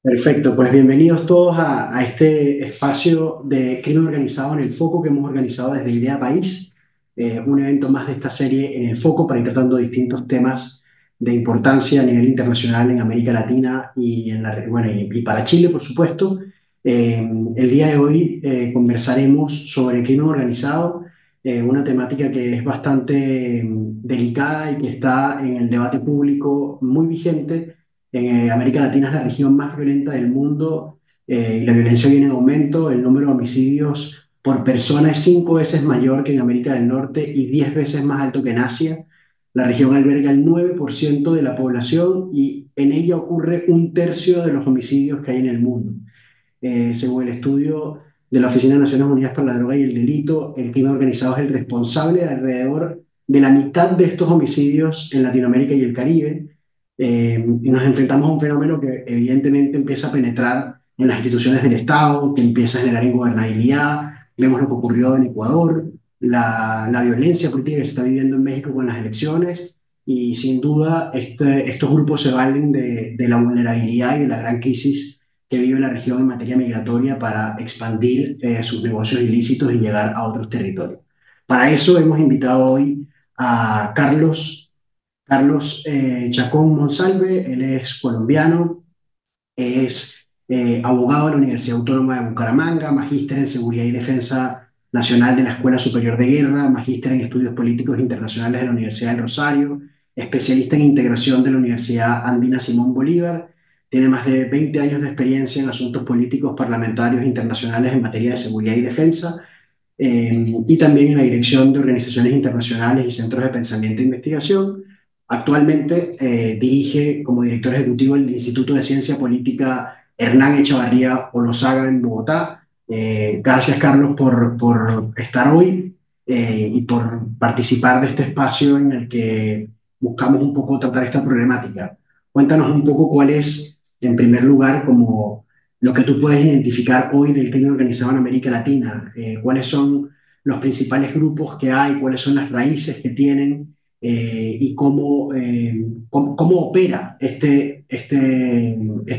Perfecto, pues bienvenidos todos a este espacio de crimen organizado en el foco que hemos organizado desde Idea País, un evento más de esta serie en el foco para ir tratando distintos temas de importancia a nivel internacional en América Latina y, bueno, y para Chile, por supuesto. El día de hoy conversaremos sobre crimen organizado, una temática que es bastante delicada y que está en el debate público muy vigente. América Latina es la región más violenta del mundo y la violencia viene en aumento. El número de homicidios por persona es 5 veces mayor que en América del Norte y 10 veces más alto que en Asia. La región alberga el 9% de la población y en ella ocurre un tercio de los homicidios que hay en el mundo. Según el estudio de la Oficina de Naciones Unidas para la Droga y el Delito, el crimen organizado es el responsable de alrededor de la mitad de estos homicidios en Latinoamérica y el Caribe. Y nos enfrentamos a un fenómeno que evidentemente empieza a penetrar en las instituciones del Estado, que empieza a generar ingobernabilidad. Vemos lo que ocurrió en Ecuador, la violencia política que se está viviendo en México con las elecciones, y sin duda estos grupos se valen de la vulnerabilidad y de la gran crisis que vive la región en materia migratoria para expandir sus negocios ilícitos y llegar a otros territorios. Para eso hemos invitado hoy a Carlos Chacón Monsalve. Él es colombiano, es abogado de la Universidad Autónoma de Bucaramanga, magíster en Seguridad y Defensa Nacional de la Escuela Superior de Guerra, magíster en Estudios Políticos Internacionales de la Universidad del Rosario, especialista en integración de la Universidad Andina Simón Bolívar. Tiene más de 20 años de experiencia en asuntos políticos parlamentarios internacionales en materia de seguridad y defensa, y también en la dirección de organizaciones internacionales y centros de pensamiento e investigación. Actualmente dirige como director ejecutivo el Instituto de Ciencia Política Hernán Echavarría Olosaga en Bogotá. Gracias, Carlos, por estar hoy y por participar de este espacio en el que buscamos un poco tratar esta problemática. Cuéntanos un poco cuál es, en primer lugar, como lo que tú puedes identificar hoy del crimen organizado en América Latina. ¿Cuáles son los principales grupos que hay? ¿Cuáles son las raíces que tienen? Y cómo opera este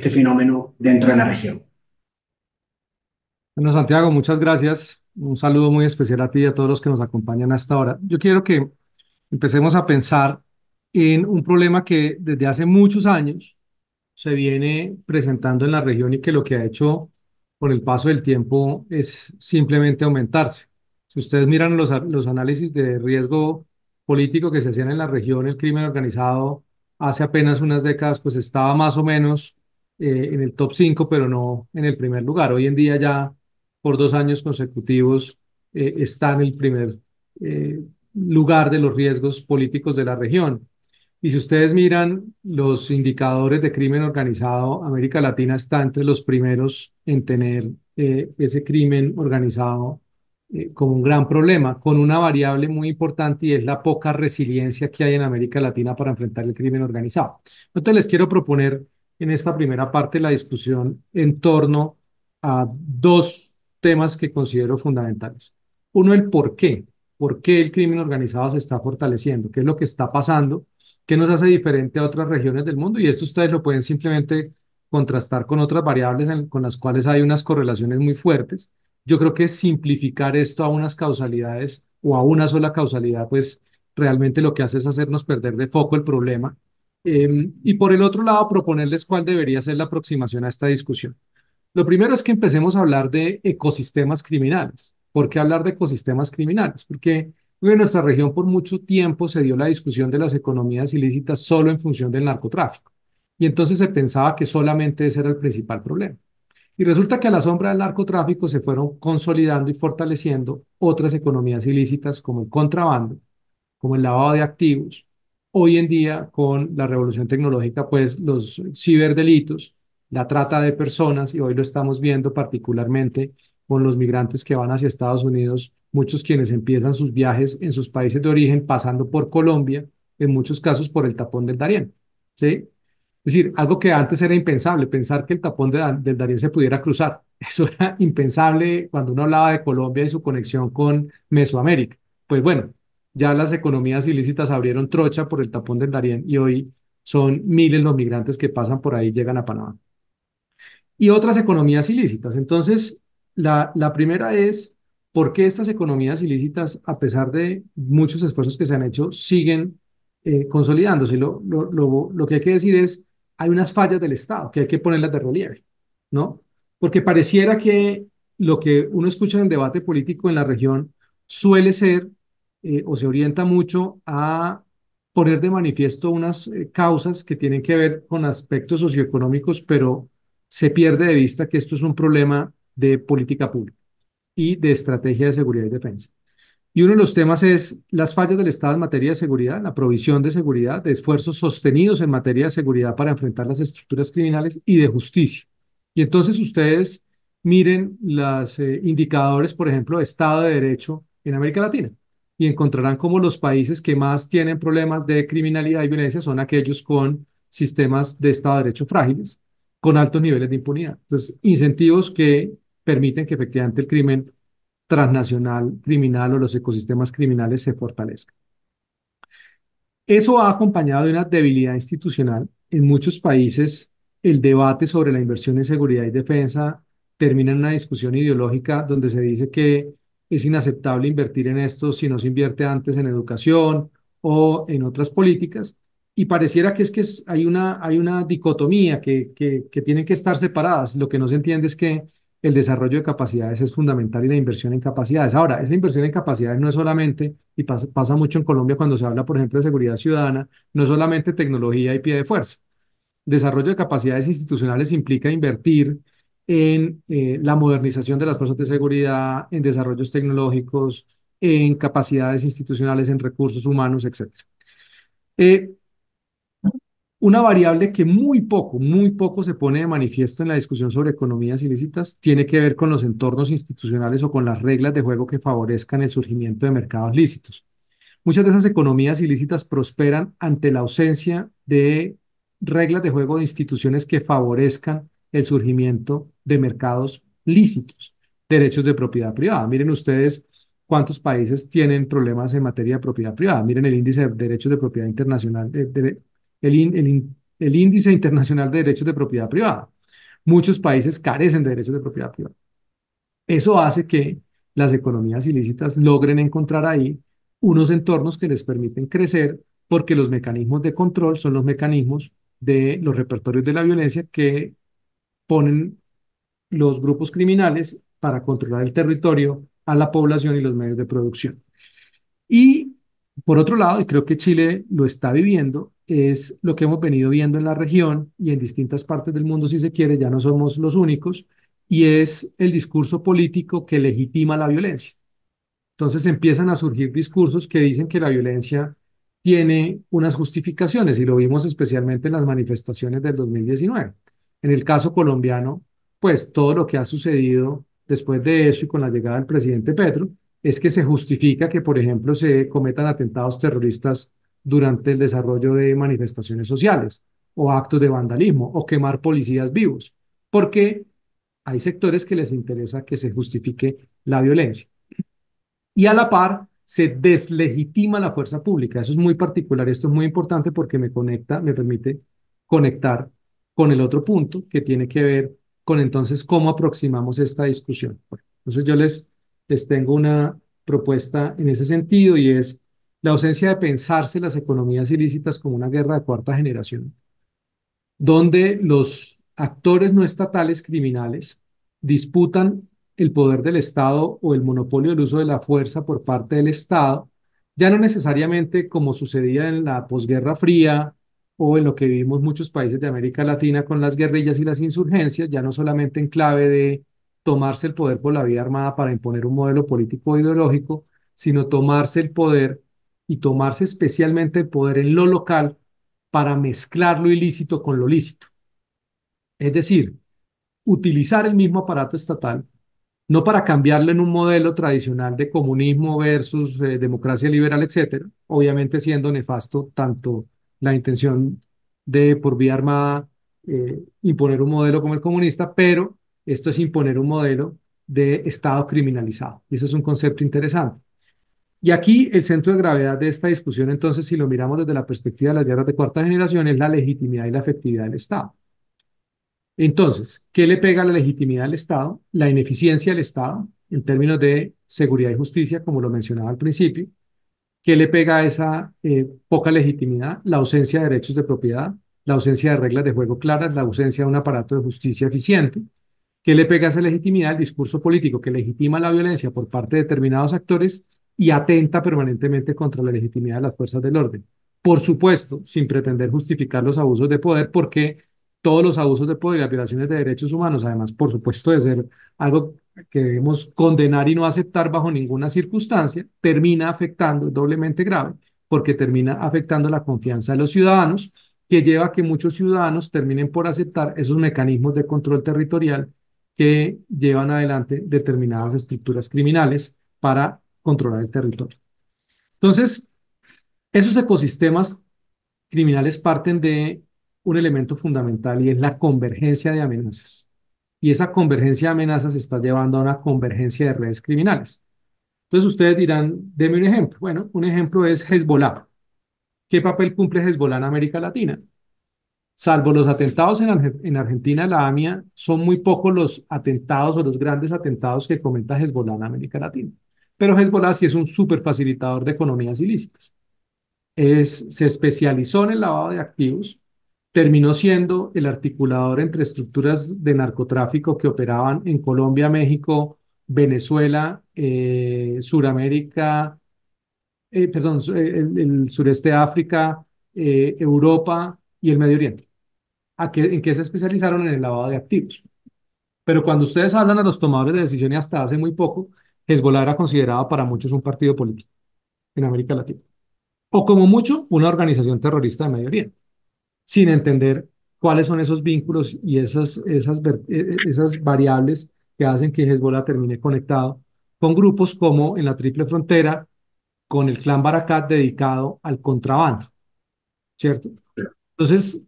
fenómeno dentro de la región. Bueno, Santiago, muchas gracias. Un saludo muy especial a ti y a todos los que nos acompañan hasta ahora. Yo quiero que empecemos a pensar en un problema que desde hace muchos años se viene presentando en la región y que lo que ha hecho con el paso del tiempo es simplemente aumentarse. Si ustedes miran los análisis de riesgo político que se hacían en la región, el crimen organizado hace apenas unas décadas pues estaba más o menos en el top 5, pero no en el primer lugar. Hoy en día ya por 2 años consecutivos está en el primer eh, lugar de los riesgos políticos de la región. Y si ustedes miran los indicadores de crimen organizado, América Latina está entre los primeros en tener ese crimen organizado como un gran problema, con una variable muy importante y es la poca resiliencia que hay en América Latina para enfrentar el crimen organizado. Entonces les quiero proponer en esta primera parte la discusión en torno a dos temas que considero fundamentales. Uno, el por qué. ¿Por qué el crimen organizado se está fortaleciendo? ¿Qué es lo que está pasando? ¿Qué nos hace diferente a otras regiones del mundo? Y esto ustedes lo pueden simplemente contrastar con otras variables con las cuales hay unas correlaciones muy fuertes. Yo creo que simplificar esto a unas causalidades o a una sola causalidad, pues realmente lo que hace es hacernos perder de foco el problema. Y por el otro lado, proponerles cuál debería ser la aproximación a esta discusión. Lo primero es que empecemos a hablar de ecosistemas criminales. ¿Por qué hablar de ecosistemas criminales? Porque en nuestra región por mucho tiempo se dio la discusión de las economías ilícitas solo en función del narcotráfico. Y entonces se pensaba que solamente ese era el principal problema. Y resulta que a la sombra del narcotráfico se fueron consolidando y fortaleciendo otras economías ilícitas como el contrabando, como el lavado de activos. Hoy en día, con la revolución tecnológica, pues los ciberdelitos, la trata de personas, y hoy lo estamos viendo particularmente con los migrantes que van hacia Estados Unidos, muchos quienes empiezan sus viajes en sus países de origen pasando por Colombia, en muchos casos por el tapón del Darién, ¿sí? Es decir, algo que antes era impensable, pensar que el tapón del Darién se pudiera cruzar. Eso era impensable cuando uno hablaba de Colombia y su conexión con Mesoamérica. Pues bueno, ya las economías ilícitas abrieron trocha por el tapón del Darién y hoy son miles los migrantes que pasan por ahí y llegan a Panamá. y otras economías ilícitas. Entonces, la primera es, ¿por qué estas economías ilícitas, a pesar de muchos esfuerzos que se han hecho, siguen consolidándose? Lo que hay que decir es, hay unas fallas del Estado que hay que ponerlas de relieve, ¿no? Porque pareciera que lo que uno escucha en el debate político en la región suele ser o se orienta mucho a poner de manifiesto unas causas que tienen que ver con aspectos socioeconómicos, pero se pierde de vista que esto es un problema de política pública y de estrategia de seguridad y defensa. Y uno de los temas es las fallas del Estado en materia de seguridad, la provisión de seguridad, de esfuerzos sostenidos en materia de seguridad para enfrentar las estructuras criminales y de justicia. Y entonces ustedes miren los indicadores, por ejemplo, de Estado de Derecho en América Latina y encontrarán como los países que más tienen problemas de criminalidad y violencia son aquellos con sistemas de Estado de Derecho frágiles, con altos niveles de impunidad. Entonces, incentivos que permiten que efectivamente el crimen transnacional criminal o los ecosistemas criminales se fortalezcan. Eso va acompañado de una debilidad institucional. En muchos países, el debate sobre la inversión en seguridad y defensa termina en una discusión ideológica donde se dice que es inaceptable invertir en esto si no se invierte antes en educación o en otras políticas. Y pareciera que hay una dicotomía que tienen que estar separadas. Lo que no se entiende es que el desarrollo de capacidades es fundamental y la inversión en capacidades. Ahora, esa inversión en capacidades no es solamente, y pasa mucho en Colombia cuando se habla, por ejemplo, de seguridad ciudadana, no es solamente tecnología y pie de fuerza. Desarrollo de capacidades institucionales implica invertir en la modernización de las fuerzas de seguridad, en desarrollos tecnológicos, en capacidades institucionales, en recursos humanos, etcétera. Eh, una variable que muy poco se pone de manifiesto en la discusión sobre economías ilícitas tiene que ver con los entornos institucionales o con las reglas de juego que favorezcan el surgimiento de mercados lícitos. Muchas de esas economías ilícitas prosperan ante la ausencia de reglas de juego de instituciones que favorezcan el surgimiento de mercados lícitos, derechos de propiedad privada. Miren ustedes cuántos países tienen problemas en materia de propiedad privada. Miren el índice de derechos de propiedad internacional, el índice internacional de derechos de propiedad privada. Muchos países carecen de derechos de propiedad privada. Eso hace que las economías ilícitas logren encontrar ahí unos entornos que les permiten crecer porque los mecanismos de control son los mecanismos de los repertorios de la violencia que ponen los grupos criminales para controlar el territorio, a la población y los medios de producción. Y por otro lado, y creo que Chile lo está viviendo, es lo que hemos venido viendo en la región y en distintas partes del mundo, si se quiere, ya no somos los únicos, y es el discurso político que legitima la violencia. Entonces empiezan a surgir discursos que dicen que la violencia tiene unas justificaciones y lo vimos especialmente en las manifestaciones del 2019. En el caso colombiano, pues todo lo que ha sucedido después de eso y con la llegada del presidente Petro es que se justifica que, por ejemplo, se cometan atentados terroristas durante el desarrollo de manifestaciones sociales o actos de vandalismo o quemar policías vivos, porque hay sectores que les interesa que se justifique la violencia y a la par se deslegitima la fuerza pública. Eso es muy particular, esto es muy importante porque me permite conectar con el otro punto que tiene que ver con entonces cómo aproximamos esta discusión. Bueno, entonces les tengo una propuesta en ese sentido y es la ausencia de pensarse las economías ilícitas como una guerra de cuarta generación donde los actores no estatales criminales disputan el poder del Estado o el monopolio del uso de la fuerza por parte del Estado, ya no necesariamente como sucedía en la posguerra fría o en lo que vivimos muchos países de América Latina con las guerrillas y las insurgencias, ya no solamente en clave de tomarse el poder por la vía armada para imponer un modelo político o ideológico, sino tomarse el poder y tomarse especialmente el poder en lo local para mezclar lo ilícito con lo lícito. Es decir, utilizar el mismo aparato estatal, no para cambiarlo en un modelo tradicional de comunismo versus democracia liberal, etcétera, obviamente siendo nefasto tanto la intención de por vía armada imponer un modelo como el comunista, pero esto es imponer un modelo de Estado criminalizado. Y ese es un concepto interesante. Y aquí el centro de gravedad de esta discusión, entonces, si lo miramos desde la perspectiva de las guerras de cuarta generación, es la legitimidad y la efectividad del Estado. Entonces, ¿qué le pega a la legitimidad del Estado? La ineficiencia del Estado en términos de seguridad y justicia, como lo mencionaba al principio. ¿Qué le pega a esa poca legitimidad? La ausencia de derechos de propiedad, la ausencia de reglas de juego claras, la ausencia de un aparato de justicia eficiente. ¿Qué le pega a esa legitimidad? El discurso político que legitima la violencia por parte de determinados actores y atenta permanentemente contra la legitimidad de las fuerzas del orden. Por supuesto, sin pretender justificar los abusos de poder, porque todos los abusos de poder y las violaciones de derechos humanos, además, por supuesto, de ser algo que debemos condenar y no aceptar bajo ninguna circunstancia, termina afectando, doblemente grave, porque termina afectando la confianza de los ciudadanos, que lleva a que muchos ciudadanos terminen por aceptar esos mecanismos de control territorial que llevan adelante determinadas estructuras criminales para controlar el territorio. Entonces, esos ecosistemas criminales parten de un elemento fundamental y es la convergencia de amenazas. Y esa convergencia de amenazas está llevando a una convergencia de redes criminales. Entonces ustedes dirán, deme un ejemplo. Bueno, un ejemplo es Hezbollah. ¿Qué papel cumple Hezbollah en América Latina? Salvo los atentados en Argentina, la AMIA, son muy pocos los atentados o los grandes atentados que cometa Hezbollah en América Latina. Pero Hezbollah sí es un súper facilitador de economías ilícitas. Se especializó en el lavado de activos, terminó siendo el articulador entre estructuras de narcotráfico que operaban en Colombia, México, Venezuela, Suramérica, perdón, el sureste de África, Europa y el Medio Oriente. ¿En qué se especializaron? En el lavado de activos. Pero cuando ustedes hablan a los tomadores de decisiones hasta hace muy poco, Hezbollah era considerado para muchos un partido político en América Latina. O como mucho, una organización terrorista de Medio Oriente, sin entender cuáles son esos vínculos y esas variables que hacen que Hezbollah termine conectado con grupos como en la Triple Frontera, con el clan Barakat dedicado al contrabando, ¿cierto? Entonces,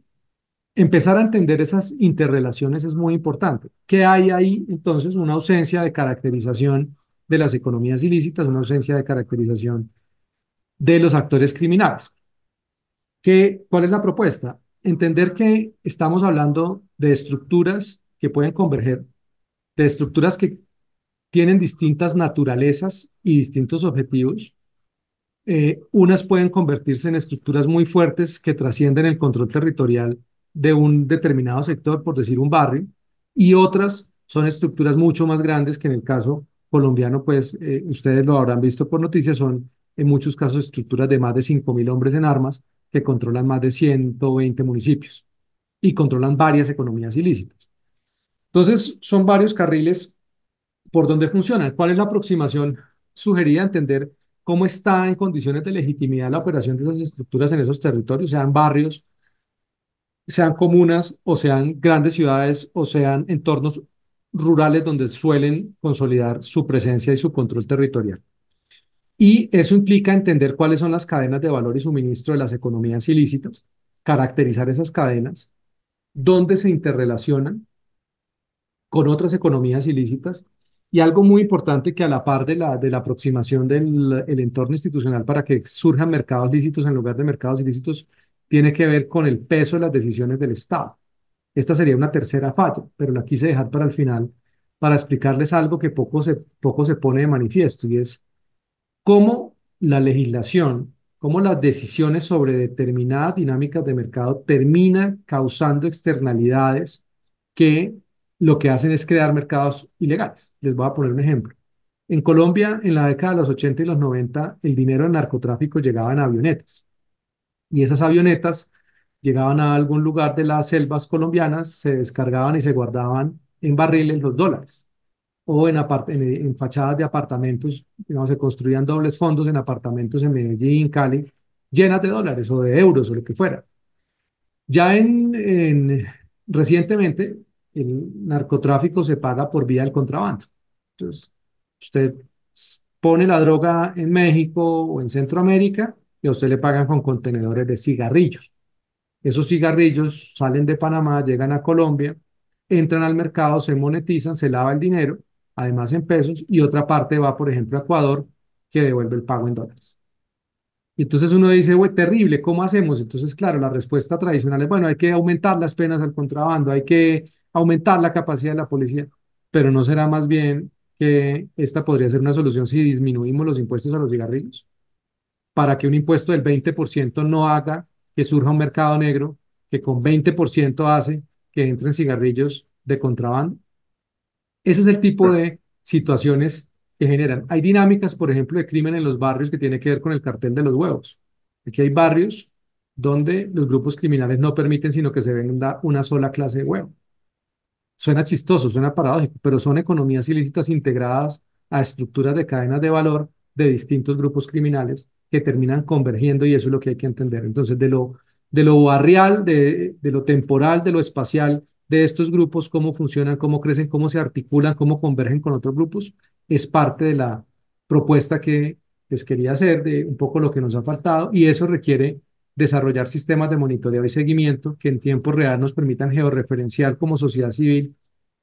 empezar a entender esas interrelaciones es muy importante. ¿Qué hay ahí? Entonces, una ausencia de caracterización de las economías ilícitas, una ausencia de caracterización de los actores criminales. ¿Cuál es la propuesta? Entender que estamos hablando de estructuras que pueden converger, de estructuras que tienen distintas naturalezas y distintos objetivos. Unas pueden convertirse en estructuras muy fuertes que trascienden el control territorial de un determinado sector, por decir un barrio, y otras son estructuras mucho más grandes que en el caso colombiano, pues ustedes lo habrán visto por noticias, son en muchos casos estructuras de más de 5.000 hombres en armas que controlan más de 120 municipios y controlan varias economías ilícitas. Entonces, son varios carriles por donde funcionan. ¿Cuál es la aproximación sugerida? Entender cómo está en condiciones de legitimidad la operación de esas estructuras en esos territorios, sean barrios, sean comunas o sean grandes ciudades o sean entornos rurales donde suelen consolidar su presencia y su control territorial. Y eso implica entender cuáles son las cadenas de valor y suministro de las economías ilícitas, caracterizar esas cadenas, dónde se interrelacionan con otras economías ilícitas. Y algo muy importante que a la par de la aproximación del el entorno institucional para que surjan mercados lícitos en lugar de mercados ilícitos, tiene que ver con el peso de las decisiones del Estado. Esta sería una tercera falla, pero la quise dejar para el final para explicarles algo que poco se pone de manifiesto y es cómo la legislación, cómo las decisiones sobre determinadas dinámicas de mercado terminan causando externalidades que lo que hacen es crear mercados ilegales. Les voy a poner un ejemplo. En Colombia, en la década de los 80 y los 90, el dinero del narcotráfico llegaba en avionetas y esas avionetas llegaban a algún lugar de las selvas colombianas, se descargaban y se guardaban en barriles los dólares o en fachadas de apartamentos, digamos, se construían dobles fondos en apartamentos en Medellín, Cali, llenas de dólares o de euros o lo que fuera. Ya recientemente, el narcotráfico se paga por vía del contrabando. Entonces, usted pone la droga en México o en Centroamérica y a usted le pagan con contenedores de cigarrillos. Esos cigarrillos salen de Panamá, llegan a Colombia, entran al mercado, se monetizan, se lava el dinero, además en pesos, y otra parte va, por ejemplo, a Ecuador, que devuelve el pago en dólares. Y entonces uno dice, güey, terrible, ¿cómo hacemos? Entonces, claro, la respuesta tradicional es, bueno, hay que aumentar las penas al contrabando, hay que aumentar la capacidad de la policía, pero no será más bien que esta podría ser una solución si disminuimos los impuestos a los cigarrillos, para que un impuesto del 20% no haga que surja un mercado negro que con 20% hace que entren cigarrillos de contrabando. Ese es el tipo de situaciones que generan. Hay dinámicas, por ejemplo, de crimen en los barrios que tiene que ver con el cartel de los huevos. Aquí hay barrios donde los grupos criminales no permiten sino que se venda una sola clase de huevo. Suena chistoso, suena paradójico, pero son economías ilícitas integradas a estructuras de cadenas de valor de distintos grupos criminales que terminan convergiendo y eso es lo que hay que entender. Entonces, de lo barrial, de lo temporal, de lo espacial de estos grupos, cómo funcionan, cómo crecen, cómo se articulan, cómo convergen con otros grupos, es parte de la propuesta que les quería hacer, de un poco lo que nos ha faltado y eso requiere desarrollar sistemas de monitoreo y seguimiento que en tiempo real nos permitan georreferenciar como sociedad civil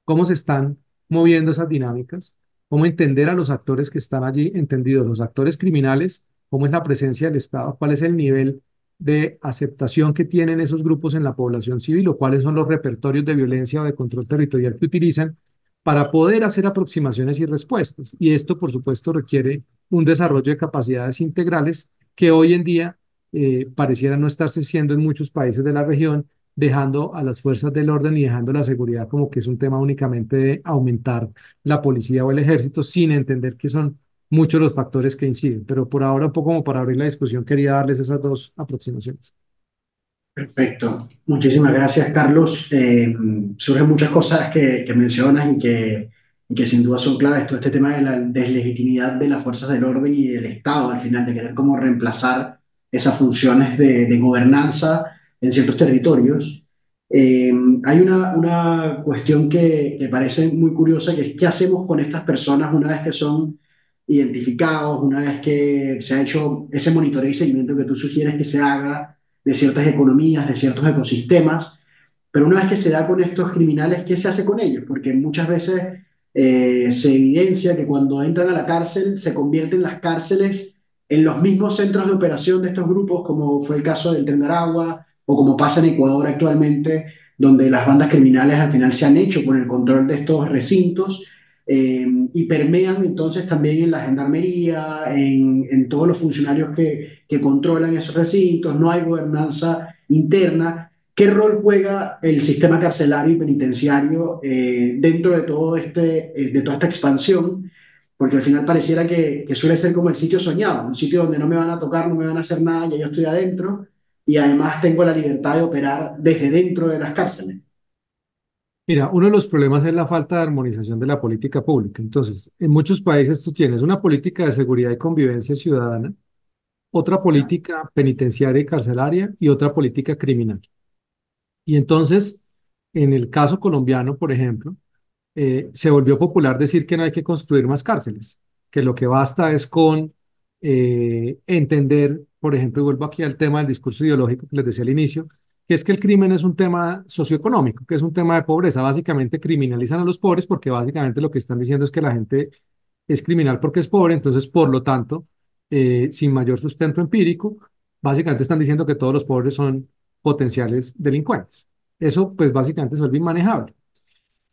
cómo se están moviendo esas dinámicas, cómo entender a los actores que están allí, entendidos los actores criminales, cómo es la presencia del Estado, cuál es el nivel de aceptación que tienen esos grupos en la población civil o cuáles son los repertorios de violencia o de control territorial que utilizan para poder hacer aproximaciones y respuestas. Y esto, por supuesto, requiere un desarrollo de capacidades integrales que hoy en día pareciera no estarse haciendo en muchos países de la región, dejando a las fuerzas del orden y dejando la seguridad como que es un tema únicamente de aumentar la policía o el ejército, sin entender que son muchos los factores que inciden. Pero por ahora, un poco como para abrir la discusión, quería darles esas dos aproximaciones. Perfecto. Muchísimas gracias, Carlos. Surgen muchas cosas que mencionas y que sin duda son claves. Todo este tema de la deslegitimidad de las fuerzas del orden y del Estado, al final, de querer como reemplazar esas funciones de gobernanza en ciertos territorios. Eh, Hay una cuestión que parece muy curiosa, que es qué hacemos con estas personas una vez que son identificados, una vez que se ha hecho ese monitoreo y seguimiento que tú sugieres que se haga de ciertas economías, de ciertos ecosistemas, pero una vez que se da con estos criminales, ¿qué se hace con ellos? Porque muchas veces se evidencia que cuando entran a la cárcel se convierten las cárceles en los mismos centros de operación de estos grupos, como fue el caso del Tren de Aragua o como pasa en Ecuador actualmente, donde las bandas criminales al final se han hecho con el control de estos recintos y permean entonces también en la gendarmería, en todos los funcionarios que controlan esos recintos, no hay gobernanza interna. ¿Qué rol juega el sistema carcelario y penitenciario dentro de todo de toda esta expansión? Porque al final pareciera que suele ser como el sitio soñado, un sitio donde no me van a tocar, no me van a hacer nada, ya yo estoy adentro y además tengo la libertad de operar desde dentro de las cárceles. Mira, uno de los problemas es la falta de armonización de la política pública. Entonces, en muchos países tú tienes una política de seguridad y convivencia ciudadana, otra ¿Ya? política penitenciaria y carcelaria y otra política criminal. Y entonces, en el caso colombiano, por ejemplo, se volvió popular decir que no hay que construir más cárceles, que lo que basta es con entender, por ejemplo, y vuelvo aquí al tema del discurso ideológico que les decía al inicio, que es que el crimen es un tema socioeconómico, que es un tema de pobreza. Básicamente criminalizan a los pobres porque básicamente lo que están diciendo es que la gente es criminal porque es pobre, entonces, por lo tanto, sin mayor sustento empírico, básicamente están diciendo que todos los pobres son potenciales delincuentes. Eso, pues, básicamente se vuelve inmanejable.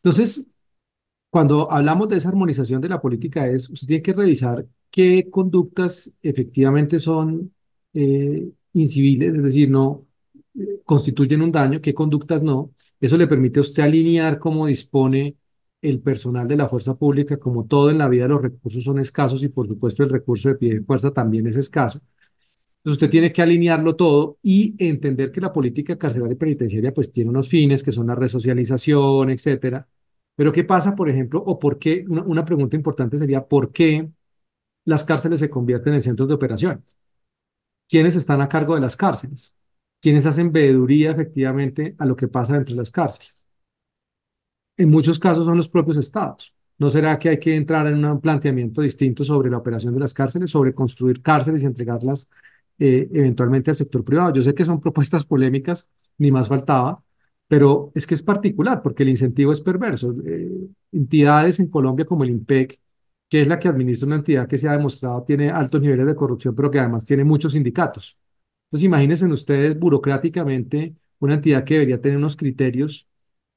Entonces, cuando hablamos de esa armonización de la política es, usted tiene que revisar qué conductas efectivamente son inciviles, es decir, no constituyen un daño, qué conductas no. Eso le permite a usted alinear cómo dispone el personal de la fuerza pública, como todo en la vida los recursos son escasos y por supuesto el recurso de pie de fuerza también es escaso. Entonces usted tiene que alinearlo todo y entender que la política carcelaria y penitenciaria pues tiene unos fines que son la resocialización, etcétera. Pero ¿qué pasa, por ejemplo, o por qué? Una pregunta importante sería, ¿por qué las cárceles se convierten en centros de operaciones? ¿Quiénes están a cargo de las cárceles? ¿Quiénes hacen veeduría efectivamente a lo que pasa dentro de las cárceles? En muchos casos son los propios estados. ¿No será que hay que entrar en un planteamiento distinto sobre la operación de las cárceles, sobre construir cárceles y entregarlas eventualmente al sector privado? Yo sé que son propuestas polémicas, ni más faltaba, pero es que es particular porque el incentivo es perverso. Entidades en Colombia como el IMPEC, que es la que administra una entidad que se ha demostrado tiene altos niveles de corrupción, pero que además tiene muchos sindicatos. Entonces, imagínense ustedes burocráticamente una entidad que debería tener unos criterios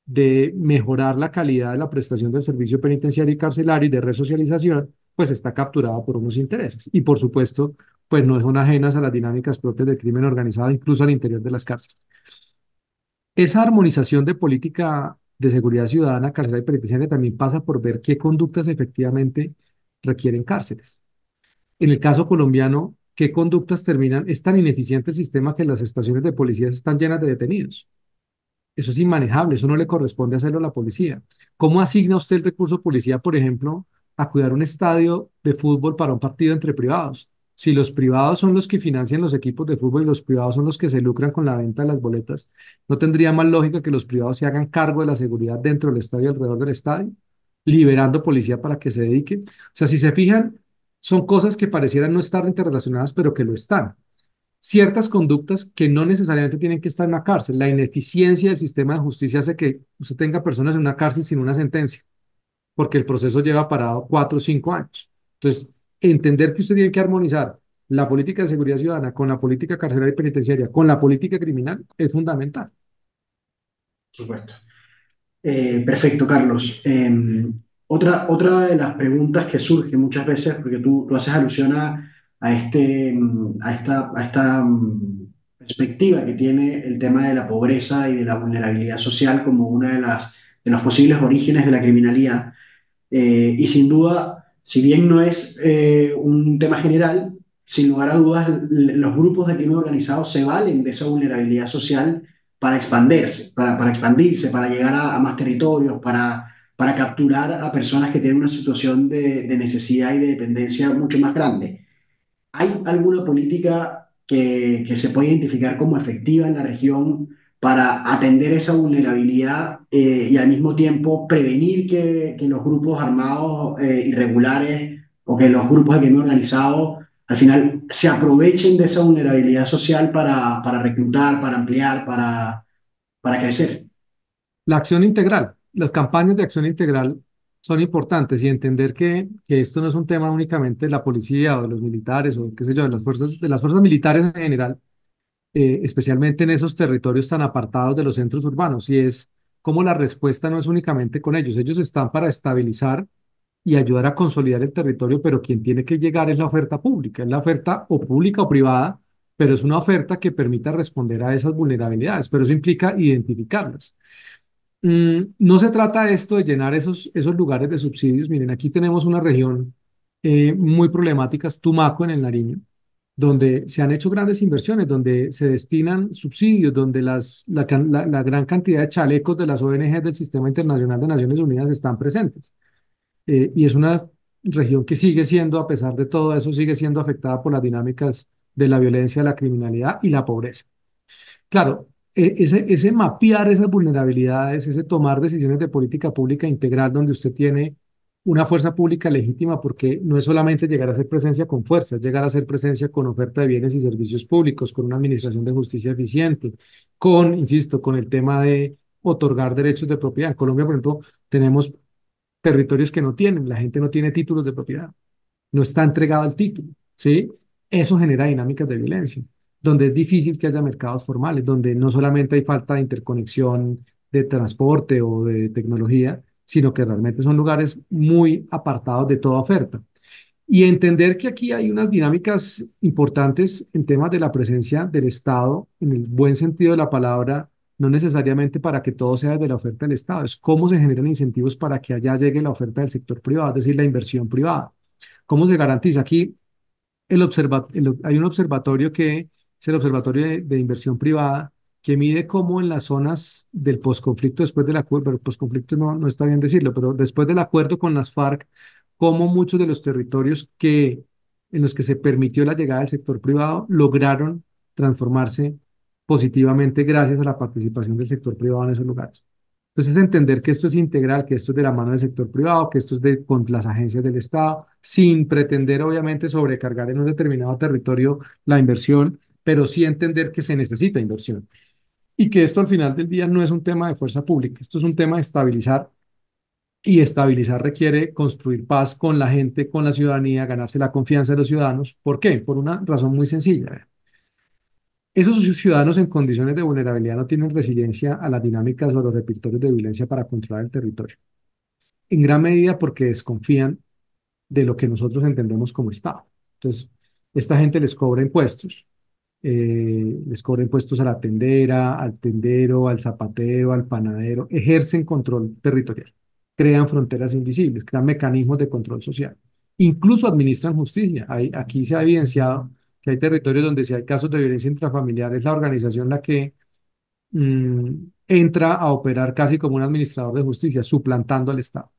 de mejorar la calidad de la prestación del servicio penitenciario y carcelario y de resocialización, pues está capturada por unos intereses. Y por supuesto, pues no son ajenas a las dinámicas propias del crimen organizado, incluso al interior de las cárceles. Esa armonización de política de seguridad ciudadana, carcelaria y penitenciaria también pasa por ver qué conductas efectivamente requieren cárceles. En el caso colombiano, ¿qué conductas terminan? Es tan ineficiente el sistema que las estaciones de policías están llenas de detenidos. Eso es inmanejable, eso no le corresponde hacerlo a la policía. ¿Cómo asigna usted el recurso policía, por ejemplo, a cuidar un estadio de fútbol para un partido entre privados? Si los privados son los que financian los equipos de fútbol y los privados son los que se lucran con la venta de las boletas, ¿no tendría más lógica que los privados se hagan cargo de la seguridad dentro del estadio y alrededor del estadio, liberando policía para que se dedique? O sea, si se fijan, son cosas que parecieran no estar interrelacionadas, pero que lo están. Ciertas conductas que no necesariamente tienen que estar en la cárcel. La ineficiencia del sistema de justicia hace que usted tenga personas en una cárcel sin una sentencia, porque el proceso lleva parado 4 o 5 años. Entonces, entender que usted tiene que armonizar la política de seguridad ciudadana con la política carcelaria y penitenciaria, con la política criminal, es fundamental. Por supuesto. Perfecto, Carlos. Otra de las preguntas que surge muchas veces, porque tú haces alusión a esta perspectiva que tiene el tema de la pobreza y de la vulnerabilidad social como una de los posibles orígenes de la criminalidad. Y sin duda, si bien no es un tema general, sin lugar a dudas, los grupos de crimen organizado se valen de esa vulnerabilidad social para expandirse, para expandirse, para llegar a más territorios, para capturar a personas que tienen una situación de necesidad y de dependencia mucho más grande. ¿Hay alguna política que se puede identificar como efectiva en la región para atender esa vulnerabilidad y al mismo tiempo prevenir que los grupos armados irregulares o que los grupos de crimen organizado al final se aprovechen de esa vulnerabilidad social para reclutar, para ampliar, para crecer? La acción integral, las campañas de acción integral son importantes y entender que esto no es un tema únicamente de la policía o de los militares o qué sé yo, de las fuerzas militares en general, especialmente en esos territorios tan apartados de los centros urbanos, y es como la respuesta no es únicamente con ellos, ellos están para estabilizar y ayudar a consolidar el territorio, pero quien tiene que llegar es la oferta pública, es la oferta o pública o privada, pero es una oferta que permita responder a esas vulnerabilidades, pero eso implica identificarlas. No se trata esto de llenar esos lugares de subsidios. Miren, aquí tenemos una región muy problemática, es Tumaco en el Nariño, donde se han hecho grandes inversiones, donde se destinan subsidios, donde la gran cantidad de chalecos de las ONG del Sistema Internacional de Naciones Unidas están presentes. Y es una región que sigue siendo, a pesar de todo eso, sigue siendo afectada por las dinámicas de la violencia, la criminalidad y la pobreza. Claro, ese mapear esas vulnerabilidades, ese tomar decisiones de política pública integral donde usted tiene una fuerza pública legítima, porque no es solamente llegar a ser presencia con fuerza, es llegar a ser presencia con oferta de bienes y servicios públicos, con una administración de justicia eficiente, insisto, con el tema de otorgar derechos de propiedad. En Colombia, por ejemplo, tenemos territorios que no tienen, la gente no tiene títulos de propiedad, no está entregado el título, ¿sí? Eso genera dinámicas de violencia, donde es difícil que haya mercados formales, donde no solamente hay falta de interconexión de transporte o de tecnología, sino que realmente son lugares muy apartados de toda oferta. Y entender que aquí hay unas dinámicas importantes en temas de la presencia del Estado, en el buen sentido de la palabra, no necesariamente para que todo sea de la oferta del Estado, es cómo se generan incentivos para que allá llegue la oferta del sector privado, es decir, la inversión privada. ¿Cómo se garantiza? Aquí hay un observatorio que es el Observatorio de Inversión Privada, que mide cómo en las zonas del posconflicto, después del acuerdo, pero posconflicto no está bien decirlo, pero después del acuerdo con las FARC, cómo muchos de los territorios en los que se permitió la llegada del sector privado lograron transformarse positivamente gracias a la participación del sector privado en esos lugares. Entonces, entender que esto es integral, que esto es de la mano del sector privado, que esto es con las agencias del Estado, sin pretender, obviamente, sobrecargar en un determinado territorio la inversión, pero sí entender que se necesita inversión. Y que esto al final del día no es un tema de fuerza pública, esto es un tema de estabilizar, y estabilizar requiere construir paz con la gente, con la ciudadanía, ganarse la confianza de los ciudadanos. ¿Por qué? Por una razón muy sencilla. Esos ciudadanos en condiciones de vulnerabilidad no tienen resiliencia a las dinámicas o a los repertorios de violencia para controlar el territorio, en gran medida porque desconfían de lo que nosotros entendemos como Estado. Entonces, esta gente les cobra impuestos a la tendera, al tendero, al zapatero, al panadero, ejercen control territorial, crean fronteras invisibles, crean mecanismos de control social, incluso administran justicia. Aquí se ha evidenciado que hay territorios donde si hay casos de violencia intrafamiliar es la organización la que mm, entra a operar casi como un administrador de justicia, suplantando al Estado.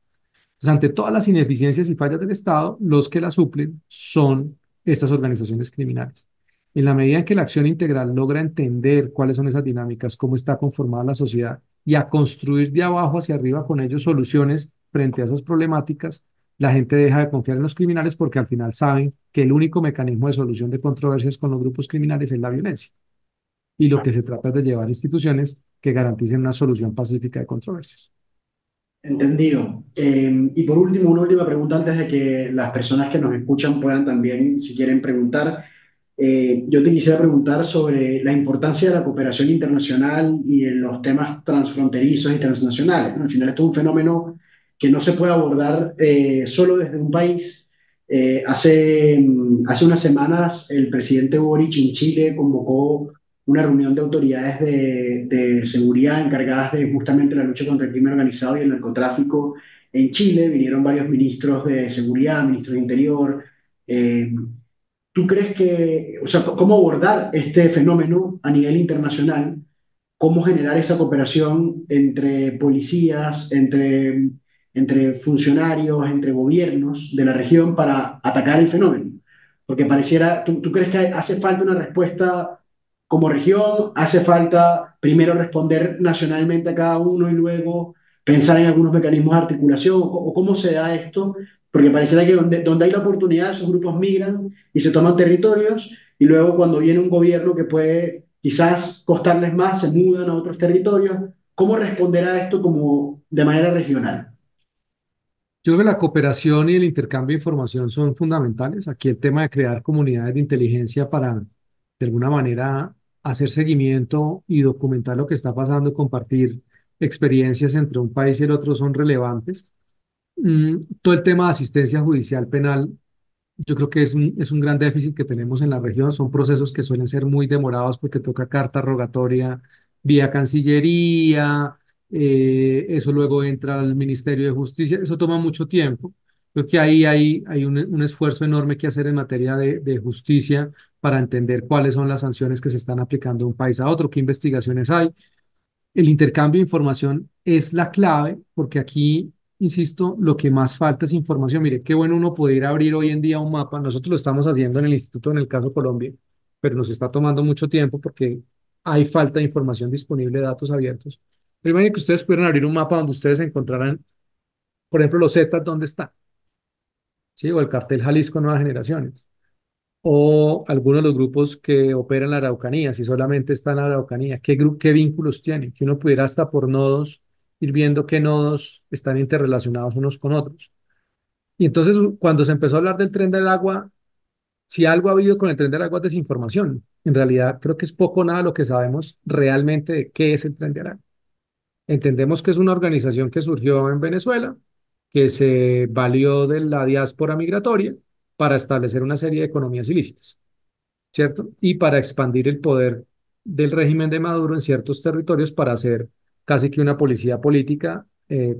Entonces, ante todas las ineficiencias y fallas del Estado, los que la suplen son estas organizaciones criminales. En la medida en que la acción integral logra entender cuáles son esas dinámicas, cómo está conformada la sociedad y a construir de abajo hacia arriba con ellos soluciones frente a esas problemáticas, la gente deja de confiar en los criminales porque al final saben que el único mecanismo de solución de controversias con los grupos criminales es la violencia. Y lo que se trata es de llevar instituciones que garanticen una solución pacífica de controversias. Entendido. Y por último, una última pregunta antes de que las personas que nos escuchan puedan también, si quieren preguntar. Yo te quisiera preguntar sobre la importancia de la cooperación internacional y en los temas transfronterizos y transnacionales, ¿no? Al final, esto es un fenómeno que no se puede abordar solo desde un país. Hace unas semanas, el presidente Boric en Chile convocó una reunión de autoridades de seguridad encargadas de justamente la lucha contra el crimen organizado y el narcotráfico en Chile. Vinieron varios ministros de seguridad, ministros de interior. eh, ¿Tú crees que, o sea, cómo abordar este fenómeno a nivel internacional? ¿Cómo generar esa cooperación entre policías, entre funcionarios, entre gobiernos de la región para atacar el fenómeno? Porque pareciera, ¿tú crees que hace falta una respuesta como región? ¿Hace falta primero responder nacionalmente a cada uno y luego pensar en algunos mecanismos de articulación? ¿O cómo se da esto? Porque pareciera que donde hay la oportunidad, esos grupos migran y se toman territorios, y luego cuando viene un gobierno que puede quizás costarles más, se mudan a otros territorios. ¿Cómo responder a esto como de manera regional? Yo creo que la cooperación y el intercambio de información son fundamentales. Aquí el tema de crear comunidades de inteligencia para, de alguna manera, hacer seguimiento y documentar lo que está pasando, compartir experiencias entre un país y el otro son relevantes. Todo el tema de asistencia judicial penal, yo creo que es un gran déficit que tenemos en la región. Son procesos que suelen ser muy demorados porque toca carta rogatoria vía Cancillería, eso luego entra al Ministerio de Justicia, eso toma mucho tiempo. Creo que ahí hay un esfuerzo enorme que hacer en materia de justicia para entender cuáles son las sanciones que se están aplicando de un país a otro, qué investigaciones hay. El intercambio de información es la clave porque aquí, insisto, lo que más falta es información. Mire, qué bueno uno poder abrir hoy en día un mapa. Nosotros lo estamos haciendo en el instituto, en el caso Colombia, pero nos está tomando mucho tiempo porque hay falta de información disponible, de datos abiertos. Primero que ustedes pudieran abrir un mapa donde ustedes encontraran, por ejemplo, los Zetas, ¿dónde están? ¿Sí? O el cartel Jalisco Nuevas Generaciones o algunos de los grupos que operan en la Araucanía, si solamente está en la Araucanía, qué vínculos tienen, que uno pudiera hasta por nodos ir viendo qué nodos están interrelacionados unos con otros. Y entonces, cuando se empezó a hablar del tren del agua, si algo ha habido con el tren del agua es desinformación. En realidad, creo que es poco o nada lo que sabemos realmente de qué es el tren del agua. Entendemos que es una organización que surgió en Venezuela, que se valió de la diáspora migratoria para establecer una serie de economías ilícitas. ¿Cierto? Y para expandir el poder del régimen de Maduro en ciertos territorios para hacer casi que una policía política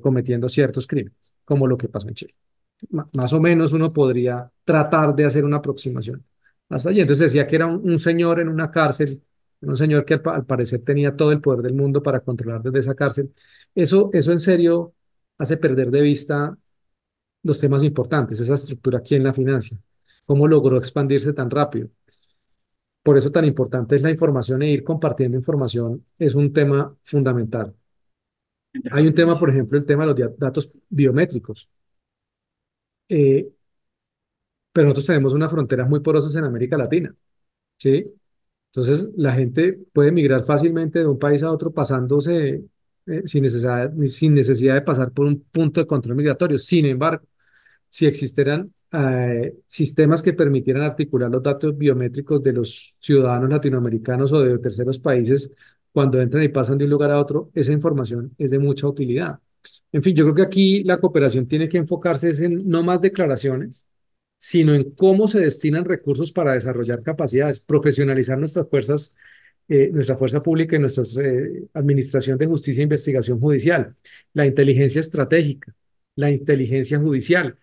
cometiendo ciertos crímenes, como lo que pasó en Chile. Más o menos uno podría tratar de hacer una aproximación hasta allí. Entonces decía que era un señor en una cárcel, un señor que al parecer tenía todo el poder del mundo para controlar desde esa cárcel. Eso en serio hace perder de vista los temas importantes, esa estructura, quién la financia, cómo logró expandirse tan rápido. Por eso tan importante es la información e ir compartiendo información es un tema fundamental. Hay un tema, por Intercambiación. ejemplo, el tema de los datos biométricos, eh, pero nosotros tenemos unas fronteras muy porosas en América Latina, ¿sí? Entonces, la gente puede migrar fácilmente de un país a otro pasándose sin necesidad de pasar por un punto de control migratorio. Sin embargo, si existieran sistemas que permitieran articular los datos biométricos de los ciudadanos latinoamericanos o de terceros países cuando entran y pasan de un lugar a otro, esa información es de mucha utilidad. En fin, yo creo que aquí la cooperación tiene que enfocarse es en no más declaraciones, sino en cómo se destinan recursos para desarrollar capacidades, profesionalizar nuestras fuerzas, nuestra fuerza pública y nuestra administración de justicia e investigación judicial, la inteligencia estratégica, la inteligencia judicial.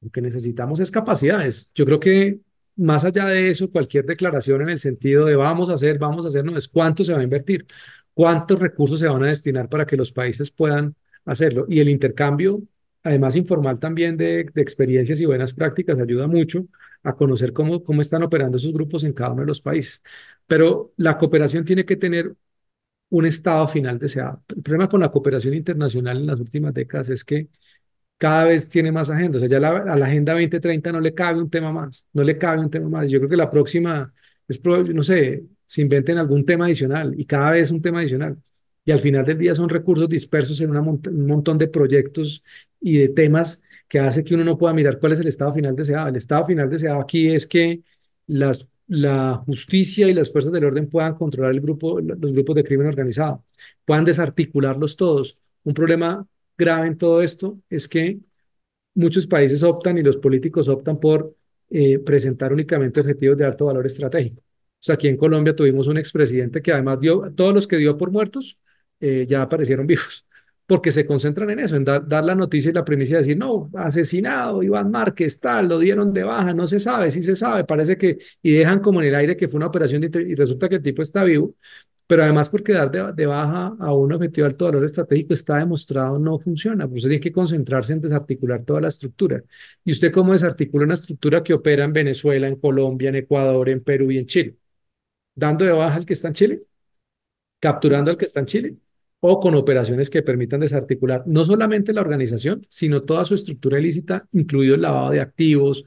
Lo que necesitamos es capacidades. Yo creo que más allá de eso, cualquier declaración en el sentido de vamos a hacer, no es cuánto se va a invertir, cuántos recursos se van a destinar para que los países puedan hacerlo. Y el intercambio, además informal también de experiencias y buenas prácticas, ayuda mucho a conocer cómo están operando esos grupos en cada uno de los países. Pero la cooperación tiene que tener un estado final deseado. El problema con la cooperación internacional en las últimas décadas es que cada vez tiene más agenda. O sea, ya a la Agenda 2030 no le cabe un tema más, no le cabe un tema más. Yo creo que la próxima es probable, no sé, se inventen algún tema adicional y cada vez un tema adicional. Y al final del día son recursos dispersos en un montón de proyectos y de temas que hace que uno no pueda mirar cuál es el estado final deseado. El estado final deseado aquí es que la justicia y las fuerzas del orden puedan controlar los grupos de crimen organizado, puedan desarticularlos todos. Un problema grave en todo esto es que muchos países optan y los políticos optan por presentar únicamente objetivos de alto valor estratégico. O sea, aquí en Colombia tuvimos un expresidente que además dio, todos los que dio por muertos ya aparecieron vivos, porque se concentran en eso, en dar la noticia y la primicia de decir, no, asesinado, Iván Márquez, tal, lo dieron de baja, no se sabe, sí se sabe, parece que, y dejan como en el aire que fue una operación y resulta que el tipo está vivo, pero además porque dar de baja a un objetivo de alto valor estratégico está demostrado no funciona, pues usted tiene que concentrarse en desarticular toda la estructura. ¿Y usted cómo desarticula una estructura que opera en Venezuela, en Colombia, en Ecuador, en Perú y en Chile? ¿Dando de baja al que está en Chile? ¿Capturando al que está en Chile? ¿O con operaciones que permitan desarticular no solamente la organización, sino toda su estructura ilícita, incluido el lavado de activos,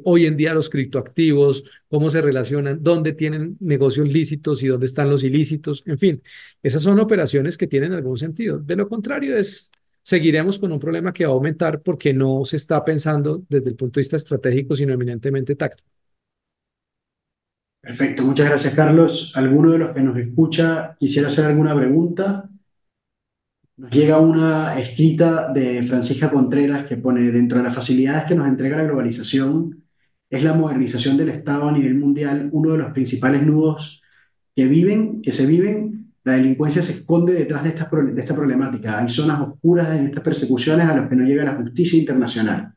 hoy en día los criptoactivos, cómo se relacionan, dónde tienen negocios lícitos y dónde están los ilícitos? En fin, esas son operaciones que tienen algún sentido. De lo contrario, seguiremos con un problema que va a aumentar porque no se está pensando desde el punto de vista estratégico, sino eminentemente táctico. Perfecto, muchas gracias, Carlos. ¿Alguno de los que nos escucha quisiera hacer alguna pregunta? Nos llega una escrita de Francisca Contreras que pone, dentro de las facilidades que nos entrega la globalización, es la modernización del Estado a nivel mundial, uno de los principales nudos que se viven. La delincuencia se esconde detrás de esta problemática. Hay zonas oscuras en estas persecuciones a las que no llega la justicia internacional.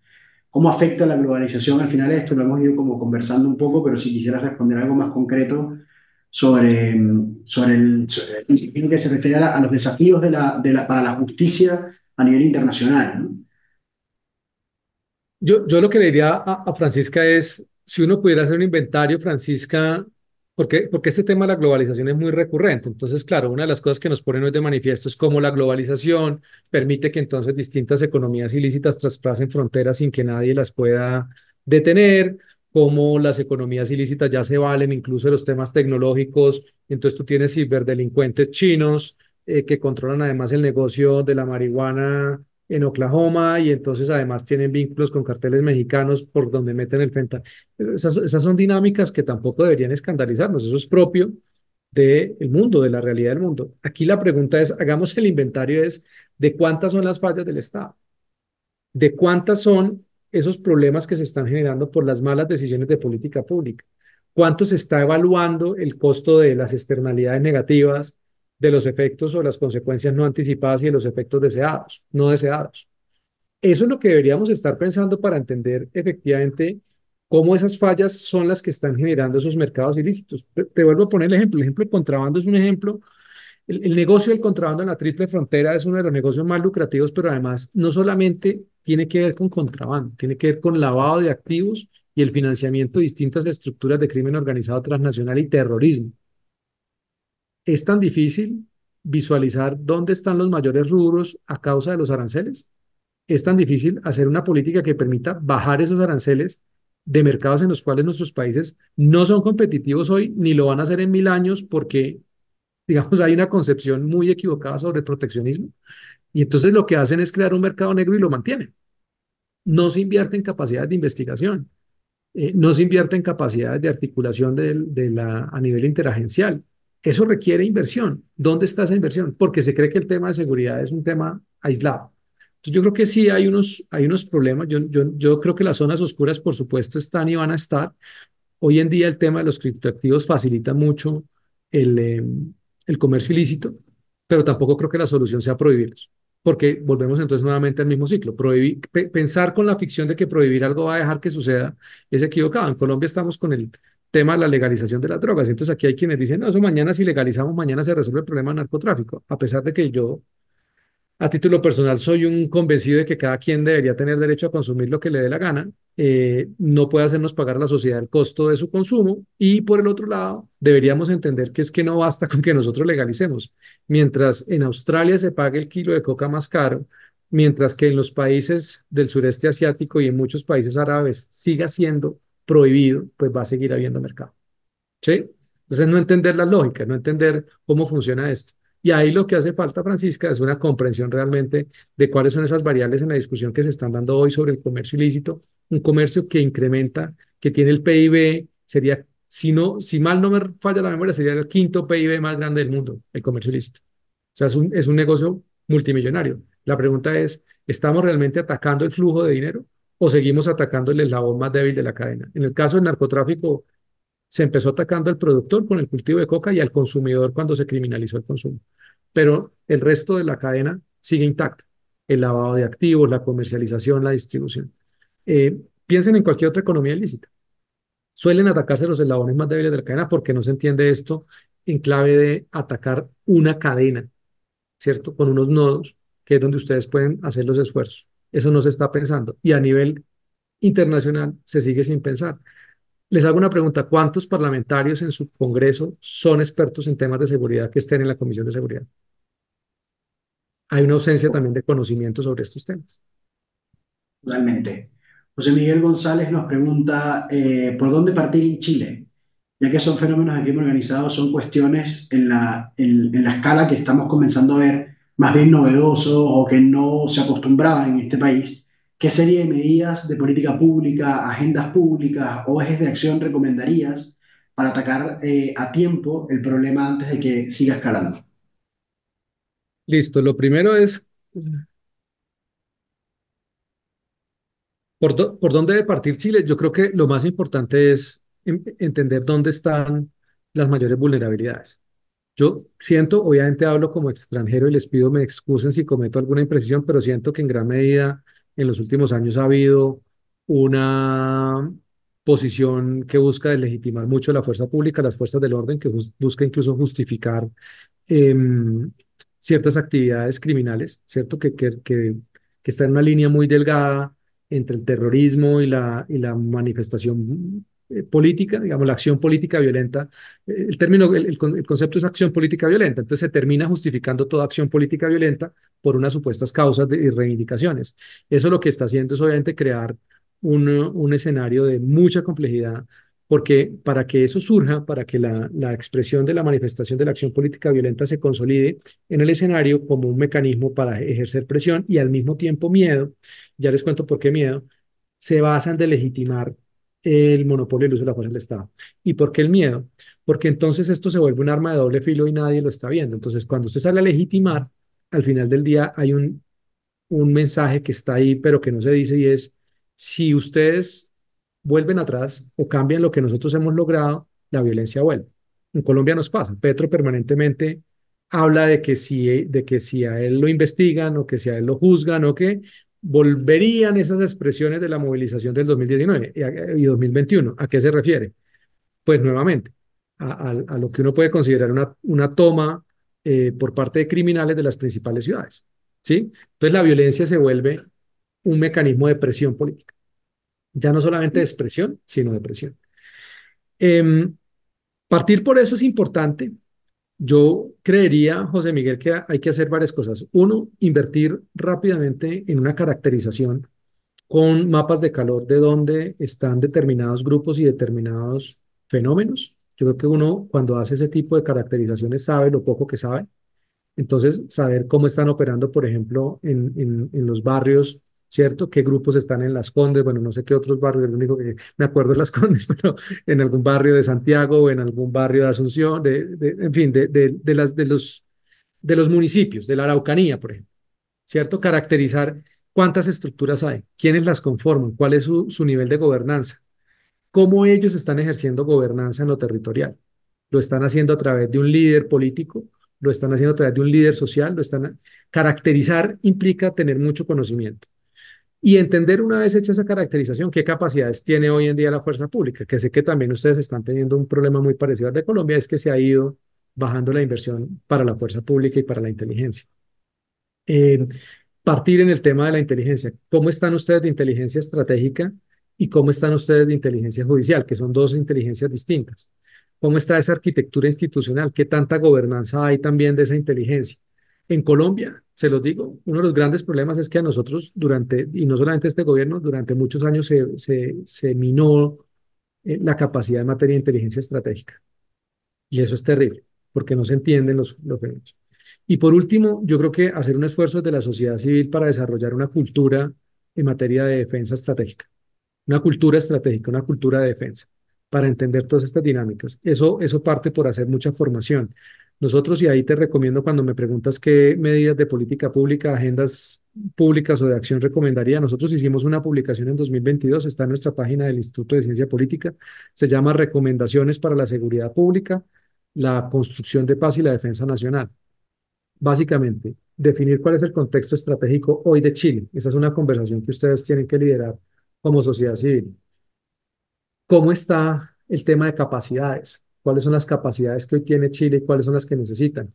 ¿Cómo afecta la globalización al final esto? Lo hemos ido como conversando un poco, pero si quisieras responder algo más concreto sobre que se refiere a los desafíos para la justicia a nivel internacional, ¿no? Yo lo que le diría a Francisca es, si uno pudiera hacer un inventario, Francisca, porque este tema de la globalización es muy recurrente. Entonces, claro, una de las cosas que nos ponen hoy de manifiesto es cómo la globalización permite que entonces distintas economías ilícitas traspasen fronteras sin que nadie las pueda detener, cómo las economías ilícitas ya se valen incluso de los temas tecnológicos. Entonces, tú tienes ciberdelincuentes chinos que controlan además el negocio de la marihuana en Oklahoma y entonces además tienen vínculos con carteles mexicanos por donde meten el fentanilo. Esas son dinámicas que tampoco deberían escandalizarnos, eso es propio del mundo, de la realidad del mundo. Aquí la pregunta es, hagamos el inventario es de cuántas son las fallas del Estado, de cuántas son esos problemas que se están generando por las malas decisiones de política pública, cuánto se está evaluando el costo de las externalidades negativas, de los efectos o las consecuencias no anticipadas y de los efectos deseados, no deseados. Eso es lo que deberíamos estar pensando para entender efectivamente cómo esas fallas son las que están generando esos mercados ilícitos. Te vuelvo a poner el ejemplo del contrabando es un ejemplo. El negocio del contrabando en la triple frontera es uno de los negocios más lucrativos, pero además no solamente tiene que ver con contrabando, tiene que ver con lavado de activos y el financiamiento de distintas estructuras de crimen organizado transnacional y terrorismo. ¿Es tan difícil visualizar dónde están los mayores rubros a causa de los aranceles? ¿Es tan difícil hacer una política que permita bajar esos aranceles de mercados en los cuales nuestros países no son competitivos hoy ni lo van a hacer en 1000 años porque, digamos, hay una concepción muy equivocada sobre el proteccionismo? Y entonces lo que hacen es crear un mercado negro y lo mantienen. no se invierte en capacidades de investigación, no se invierte en capacidades de articulación a nivel interagencial. Eso requiere inversión. ¿Dónde está esa inversión? Porque se cree que el tema de seguridad es un tema aislado. Entonces, yo creo que sí hay unos problemas. Yo creo que las zonas oscuras, por supuesto, están y van a estar. Hoy en día el tema de los criptoactivos facilita mucho el, eh, el comercio ilícito, pero tampoco creo que la solución sea prohibirlos, porque volvemos entonces nuevamente al mismo ciclo. Pensar con la ficción de que prohibir algo va a dejar que suceda es equivocado. En Colombia estamos con el tema de la legalización de las drogas. Entonces aquí hay quienes dicen, no, eso mañana si legalizamos, mañana se resuelve el problema del narcotráfico, a pesar de que yo a título personal, soy un convencido de que cada quien debería tener derecho a consumir lo que le dé la gana. No puede hacernos pagar a la sociedad el costo de su consumo. Y por el otro lado, deberíamos entender que es que no basta con que nosotros legalicemos. Mientras en Australia se pague el kilo de coca más caro, mientras que en los países del sureste asiático y en muchos países árabes siga siendo prohibido, pues va a seguir habiendo mercado. ¿Sí? Entonces, no entender la lógica, no entender cómo funciona esto. Y ahí lo que hace falta, Francisca, es una comprensión realmente de cuáles son esas variables en la discusión que se están dando hoy sobre el comercio ilícito. Un comercio que incrementa, que tiene el PIB, sería, si no, si mal no me falla la memoria, sería el quinto PIB más grande del mundo, el comercio ilícito. O sea, es un negocio multimillonario. La pregunta es, ¿estamos realmente atacando el flujo de dinero o seguimos atacando el eslabón más débil de la cadena? En el caso del narcotráfico, se empezó atacando al productor con el cultivo de coca y al consumidor cuando se criminalizó el consumo. Pero el resto de la cadena sigue intacta. El lavado de activos, la comercialización, la distribución. Piensen en cualquier otra economía ilícita. Suelen atacarse los eslabones más débiles de la cadena porque no se entiende esto en clave de atacar una cadena, ¿cierto? Con unos nodos, que es donde ustedes pueden hacer los esfuerzos. Eso no se está pensando. Y a nivel internacional se sigue sin pensar. Les hago una pregunta. ¿Cuántos parlamentarios en su Congreso son expertos en temas de seguridad que estén en la Comisión de Seguridad? Hay una ausencia también de conocimiento sobre estos temas. Totalmente. José Miguel González nos pregunta por dónde partir en Chile, ya que son fenómenos de crimen organizado, son cuestiones en la escala que estamos comenzando a ver más bien novedosos o que no se acostumbraban en este país. ¿Qué serie de medidas de política pública, agendas públicas o ejes de acción recomendarías para atacar a tiempo el problema antes de que siga escalando? Listo. Lo primero es, ¿por dónde debe partir Chile? Yo creo que lo más importante es entender dónde están las mayores vulnerabilidades. Yo siento, obviamente hablo como extranjero y les pido me excusen si cometo alguna imprecisión, pero siento que en gran medida en los últimos años ha habido una posición que busca deslegitimar mucho la fuerza pública, las fuerzas del orden, que busca incluso justificar em, ciertas actividades criminales, ¿cierto? Que está en una línea muy delgada entre el terrorismo y la manifestación política, digamos, la acción política violenta. El término, el concepto es acción política violenta, entonces se termina justificando toda acción política violenta por unas supuestas causas y reivindicaciones. Eso lo que está haciendo es obviamente crear un escenario de mucha complejidad porque para que eso surja, para que la expresión de la manifestación de la acción política violenta se consolide en el escenario como un mecanismo para ejercer presión y al mismo tiempo miedo, ya les cuento por qué miedo, se basa en delegitimar el monopolio del uso de la fuerza del Estado. ¿Y por qué el miedo? Porque entonces esto se vuelve un arma de doble filo y nadie lo está viendo. Entonces, cuando usted sale a legitimar, al final del día hay un mensaje que está ahí, pero que no se dice y es, si ustedes vuelven atrás o cambian lo que nosotros hemos logrado, la violencia vuelve. En Colombia nos pasa. Petro permanentemente habla de que si a él lo investigan o que si a él lo juzgan o que volverían esas expresiones de la movilización del 2019 y 2021. ¿A qué se refiere? Pues nuevamente, a lo que uno puede considerar una toma por parte de criminales de las principales ciudades. ¿Sí? Entonces la violencia se vuelve un mecanismo de presión política, ya no solamente de expresión, sino de presión. Em, Partir por eso es importante. Yo creería, José Miguel, que hay que hacer varias cosas. Uno, invertir rápidamente en una caracterización con mapas de calor de dónde están determinados grupos y determinados fenómenos. Yo creo que uno, cuando hace ese tipo de caracterizaciones, sabe lo poco que sabe. Entonces, saber cómo están operando, por ejemplo, en los barrios ¿cierto? ¿Qué grupos están en Las Condes? Bueno, no sé qué otros barrios, el único que me acuerdo es Las Condes, pero en algún barrio de Santiago o en algún barrio de Asunción, en fin, de los municipios, de la Araucanía, por ejemplo, ¿cierto? Caracterizar cuántas estructuras hay, quiénes las conforman, cuál es su nivel de gobernanza, cómo ellos están ejerciendo gobernanza en lo territorial. Lo están haciendo a través de un líder político, lo están haciendo a través de un líder social, lo están. Caracterizar implica tener mucho conocimiento y entender una vez hecha esa caracterización, qué capacidades tiene hoy en día la fuerza pública, que sé que también ustedes están teniendo un problema muy parecido al de Colombia, es que se ha ido bajando la inversión para la fuerza pública y para la inteligencia. Eh, Partir en el tema de la inteligencia. ¿Cómo están ustedes de inteligencia estratégica y cómo están ustedes de inteligencia judicial, que son dos inteligencias distintas? ¿Cómo está esa arquitectura institucional? ¿Qué tanta gobernanza hay también de esa inteligencia? En Colombia, se los digo, uno de los grandes problemas es que a nosotros durante, y no solamente este gobierno, durante muchos años se minó la capacidad en materia de inteligencia estratégica. Y eso es terrible, porque no se entienden los fenómenos. Y por último, yo creo que hacer un esfuerzo de la sociedad civil para desarrollar una cultura en materia de defensa estratégica, una cultura estratégica, una cultura de defensa, para entender todas estas dinámicas. Eso parte por hacer mucha formación. Nosotros, y ahí te recomiendo cuando me preguntas qué medidas de política pública, agendas públicas o de acción recomendaría, nosotros hicimos una publicación en 2022, está en nuestra página del Instituto de Ciencia Política, se llama Recomendaciones para la Seguridad Pública, la construcción de paz y la defensa nacional. Básicamente, definir cuál es el contexto estratégico hoy de Chile. Esa es una conversación que ustedes tienen que liderar como sociedad civil. ¿Cómo está el tema de capacidades? ¿Cuáles son las capacidades que hoy tiene Chile y cuáles son las que necesitan?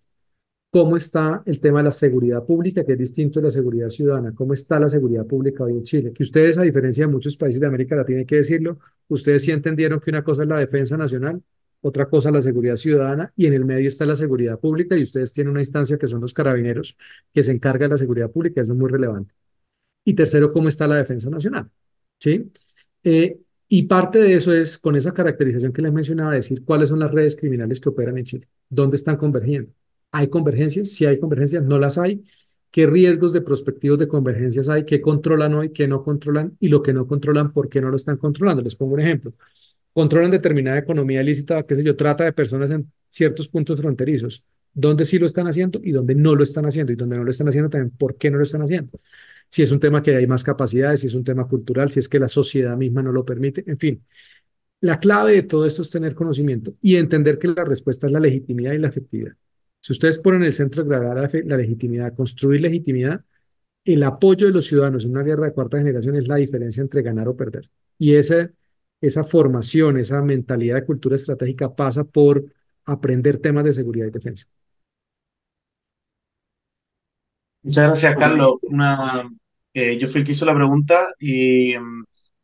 ¿Cómo está el tema de la seguridad pública, que es distinto de la seguridad ciudadana? ¿Cómo está la seguridad pública hoy en Chile? Que ustedes, a diferencia de muchos países de América Latina, hay que decirlo, ustedes sí entendieron que una cosa es la defensa nacional, otra cosa la seguridad ciudadana, y en el medio está la seguridad pública, y ustedes tienen una instancia que son los carabineros, que se encarga de la seguridad pública, eso es muy relevante. Y tercero, ¿cómo está la defensa nacional? ¿Sí? Eh, y parte de eso es, con esa caracterización que les mencionaba, decir cuáles son las redes criminales que operan en Chile, dónde están convergiendo. ¿Hay convergencias? Si hay convergencias, no las hay. ¿Qué riesgos de prospectivos de convergencias hay? ¿Qué controlan hoy? ¿Qué no controlan? Y lo que no controlan, ¿por qué no lo están controlando? Les pongo un ejemplo. Controlan determinada economía ilícita, qué sé yo, trata de personas en ciertos puntos fronterizos. ¿Dónde sí lo están haciendo y dónde no lo están haciendo? Y dónde no lo están haciendo también, ¿por qué no lo están haciendo? Si es un tema que hay más capacidades, si es un tema cultural, si es que la sociedad misma no lo permite, en fin. La clave de todo esto es tener conocimiento y entender que la respuesta es la legitimidad y la efectividad. Si ustedes ponen el centro de gravedad la legitimidad, construir legitimidad, el apoyo de los ciudadanos en una guerra de cuarta generación es la diferencia entre ganar o perder. Y esa formación, esa mentalidad de cultura estratégica pasa por aprender temas de seguridad y defensa. Muchas gracias, José, Carlos. Yo fui el que hizo la pregunta y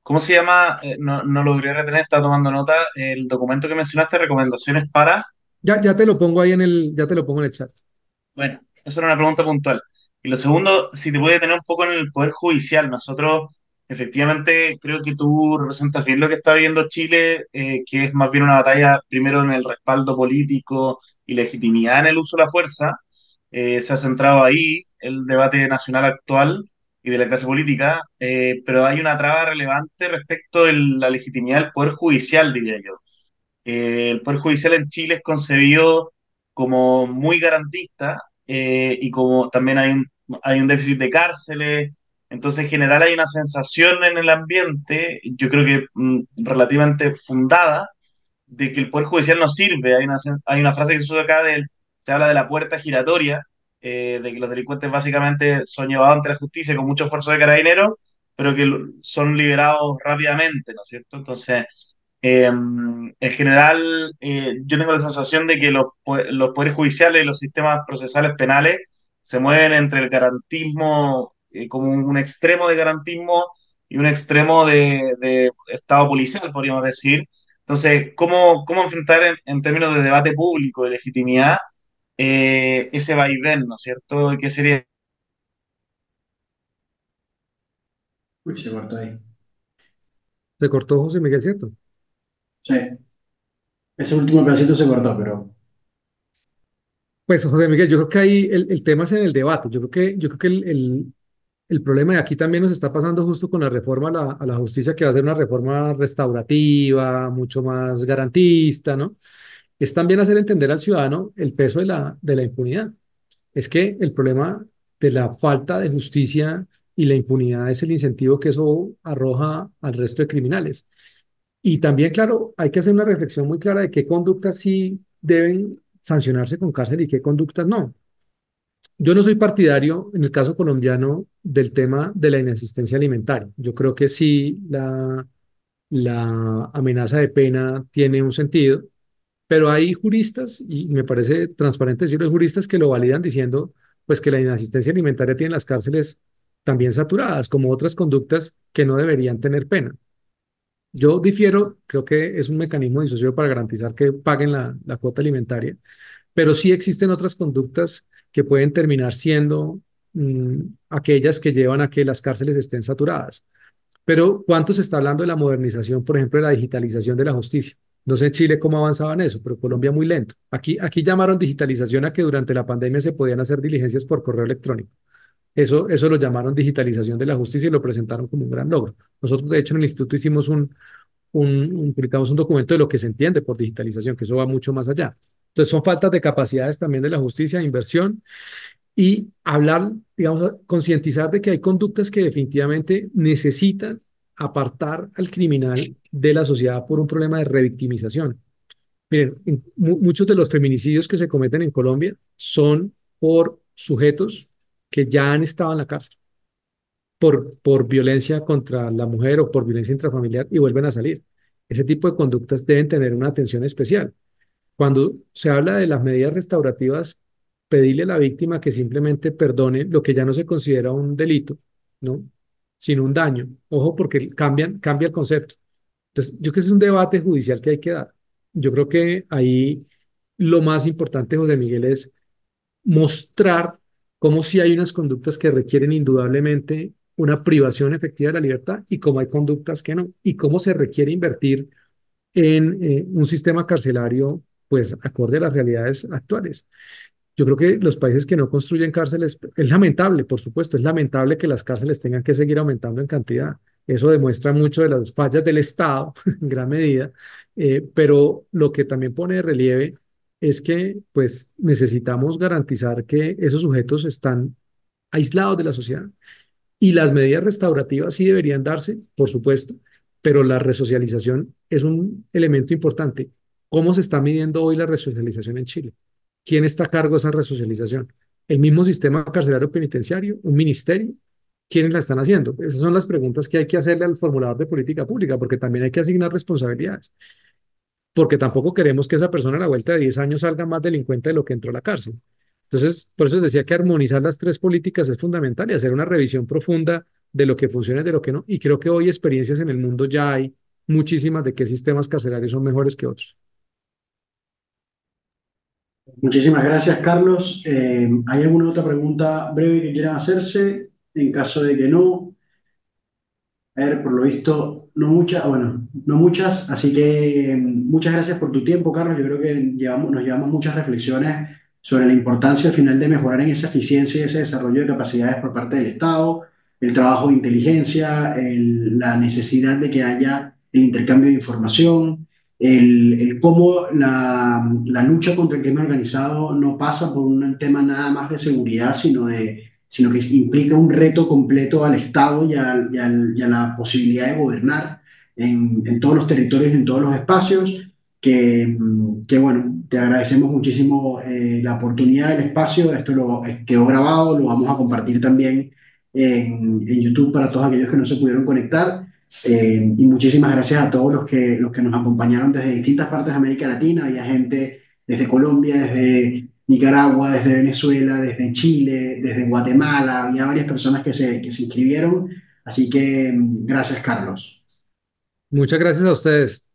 ¿cómo se llama? No logré retener, estaba tomando nota. El documento que mencionaste, recomendaciones para. Ya te lo pongo ahí ya te lo pongo en el chat. Bueno, eso era una pregunta puntual. Y lo segundo, si te voy a detener un poco en el Poder Judicial. Nosotros, efectivamente, creo que tú representas bien lo que está viviendo Chile, que es más bien una batalla primero en el respaldo político y legitimidad en el uso de la fuerza. Se ha centrado ahí el debate nacional actual y de la clase política, pero hay una traba relevante respecto de la legitimidad del Poder Judicial, diría yo. El Poder Judicial en Chile es concebido como muy garantista, y como también hay un déficit de cárceles. Entonces, en general hay una sensación en el ambiente, yo creo que relativamente fundada, de que el Poder Judicial no sirve. Hay una frase que se usa acá, se habla de la puerta giratoria, de que los delincuentes básicamente son llevados ante la justicia con mucho esfuerzo de carabineros, pero que son liberados rápidamente, ¿no es cierto? Entonces, en general, yo tengo la sensación de que los poderes judiciales y los sistemas procesales penales se mueven entre el garantismo, como un extremo de garantismo y un extremo de estado policial, podríamos decir. Entonces, ¿cómo enfrentar en términos de debate público, de legitimidad, ese vaivén, ¿no es cierto? ¿Qué sería? uy, se cortó ahí. Se cortó José Miguel, ¿cierto? Sí, ese último pedacito se cortó, pero Pues José Miguel, yo creo que ahí el tema es en el debate. Yo creo que el problema, y aquí también nos está pasando justo con la reforma a la justicia, que va a ser una reforma restaurativa, mucho más garantista, ¿no? Es también hacer entender al ciudadano el peso de la impunidad. Es que el problema de la falta de justicia y la impunidad es el incentivo que eso arroja al resto de criminales. Y también, claro, hay que hacer una reflexión muy clara de qué conductas sí deben sancionarse con cárcel y qué conductas no. Yo no soy partidario, en el caso colombiano, del tema de la inasistencia alimentaria. Yo creo que sí, la amenaza de pena tiene un sentido, pero hay juristas, y me parece transparente decirlo, hay juristas que lo validan diciendo pues que la inasistencia alimentaria tiene las cárceles también saturadas, como otras conductas que no deberían tener pena. Yo difiero, creo que es un mecanismo disuasorio para garantizar que paguen la cuota alimentaria, pero sí existen otras conductas que pueden terminar siendo aquellas que llevan a que las cárceles estén saturadas. Pero ¿cuánto se está hablando de la modernización, por ejemplo, de la digitalización de la justicia? No sé en Chile cómo avanzaba en eso, pero Colombia muy lento. Aquí llamaron digitalización a que durante la pandemia se podían hacer diligencias por correo electrónico. Eso lo llamaron digitalización de la justicia y lo presentaron como un gran logro. Nosotros, de hecho, en el instituto hicimos publicamos un documento de lo que se entiende por digitalización, que eso va mucho más allá. Entonces, son faltas de capacidades también de la justicia, inversión y hablar, digamos, concientizar de que hay conductas que definitivamente necesitan apartar al criminal de la sociedad por un problema de revictimización. Miren, muchos de los feminicidios que se cometen en Colombia son por sujetos que ya han estado en la cárcel por violencia contra la mujer o por violencia intrafamiliar y vuelven a salir. Ese tipo de conductas deben tener una atención especial. Cuando se habla de las medidas restaurativas, pedirle a la víctima que simplemente perdone lo que ya no se considera un delito, ¿no? Sino un daño. Ojo, porque cambia el concepto. Entonces, yo creo que ese es un debate judicial que hay que dar. Yo creo que ahí lo más importante, José Miguel, es mostrar cómo si hay unas conductas que requieren indudablemente una privación efectiva de la libertad y cómo hay conductas que no, y cómo se requiere invertir en un sistema carcelario, pues acorde a las realidades actuales. Yo creo que los países que no construyen cárceles, es lamentable, por supuesto, es lamentable que las cárceles tengan que seguir aumentando en cantidad. Eso demuestra mucho de las fallas del Estado, en gran medida, pero lo que también pone de relieve es que pues necesitamos garantizar que esos sujetos están aislados de la sociedad y las medidas restaurativas sí deberían darse, por supuesto, pero la resocialización es un elemento importante. ¿Cómo se está midiendo hoy la resocialización en Chile? ¿Quién está a cargo de esa resocialización? ¿El mismo sistema carcelario penitenciario? ¿Un ministerio? ¿Quiénes la están haciendo? Esas son las preguntas que hay que hacerle al formulador de política pública, porque también hay que asignar responsabilidades, porque tampoco queremos que esa persona a la vuelta de 10 años salga más delincuente de lo que entró a la cárcel. Entonces, por eso decía que armonizar las tres políticas es fundamental y hacer una revisión profunda de lo que funciona y de lo que no. Y creo que hoy experiencias en el mundo ya hay muchísimas de qué sistemas carcelarios son mejores que otros. Muchísimas gracias, Carlos. ¿Hay alguna otra pregunta breve que quieran hacerse? En caso de que no, a ver, por lo visto, no muchas, bueno, no muchas, así que muchas gracias por tu tiempo, Carlos. Yo creo que nos llevamos muchas reflexiones sobre la importancia al final de mejorar en esa eficiencia y ese desarrollo de capacidades por parte del Estado, el trabajo de inteligencia, la necesidad de que haya el intercambio de información, el cómo la lucha contra el crimen organizado no pasa por un tema nada más de seguridad, sino que implica un reto completo al Estado y a la posibilidad de gobernar en todos los territorios, en todos los espacios, que bueno, te agradecemos muchísimo la oportunidad, el espacio, esto quedó grabado, lo vamos a compartir también en YouTube para todos aquellos que no se pudieron conectar. Y muchísimas gracias a todos los que nos acompañaron desde distintas partes de América Latina. Había gente desde Colombia, desde Nicaragua, desde Venezuela, desde Chile, desde Guatemala. Había varias personas que se inscribieron. Así que gracias, Carlos. Muchas gracias a ustedes.